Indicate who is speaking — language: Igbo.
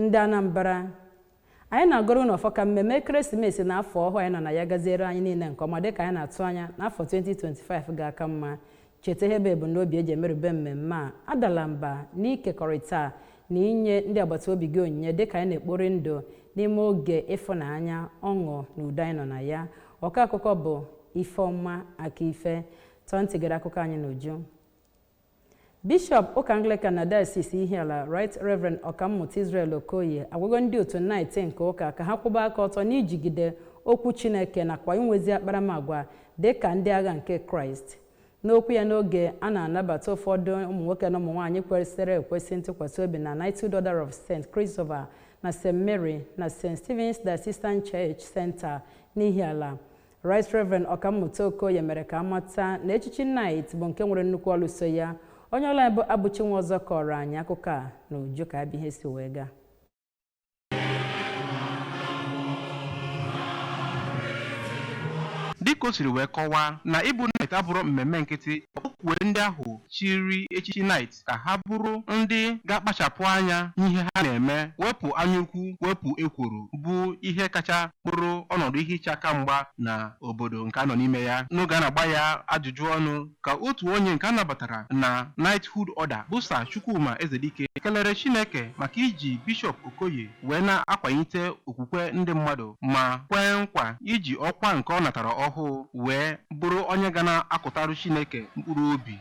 Speaker 1: ndị Anambra anyị na-agụrụ n'ọfọ ka mmemme ekeresimesi na afọ ọhụụ anyị nọ na ya gaziere anyị niile nke ọma dịka anyị na-atụ anya n'afọ 2025 ga-aka mma. Cheta ihe bụ ebumnobi eji emerube mmemme a adala mba n'ikekọrịta na inye ndị agbata obi gị onyinye dịka anyị na-ekpori ndụ n'ime oge ịfụnanya ọṅụ na udo anyị nọ na ya. Ọkọ akụkọ bụ Ifeọma Akife. Tọọ ntị gere akụkọ anyị n'uju. Bishọp ụka Anglican na Diocese Ihiala Right Reverend Ọkammụta Israel Okoye agwago ndị otu Night nke ụka ka ha kwụba aka ọtọ n'ijigide okwu Chineke nakwa inwezi akparamagwa dịka ndị agha nke Kraịst. N'okwu ya n'oge a na-anabata ụfọdụ ụmụ nwoke na ụmụ nwaanyị kwesịrị ekwesị ntụkwasị obi na Knighthood Order of St. Christopher na St. Mary na St. Stephen's Diocesan Church Center n'Ihiala. Right Reverend Ọkammụta Okoye mere ka amata na echichi Knight bụ nke nwere nnukwu ọlụ so ya. Onye ọla bụ Abụchi nwa ọzọ kọrọ anyị akụkọ a n'uju ka abịa ihe si wee gaa.
Speaker 2: Dịka o siri wee kọwaa na ịbụ Knight abụrụ mmemme nkịtị, okwue ndị ahụ chiri echichi Knight ka ha bụrụ ndị ga-akpachapụ anya n'ihe ha na-eme, wepụ anyaukwu, wepụ ekworo, bụ ihe kacha bụrụ ọnọdụ ihe iche aka mgba na obodo nke a nọ n'ime ya. N'oge a na-agba ya ajụjụ ọnụ ka otu onye nke a nabatara na Knighthood Order bụ Sir Chukwuma Ezedike kelere Chineke maka iji Bishọp Okoye wee na-akwanyite okwukwe ndị mmadụ ma kwee nkwa iji ọkwa nke ọ natara ọhụụ wee bụrụ onye ga na-akụtarụ Chineke mkpụrụ obi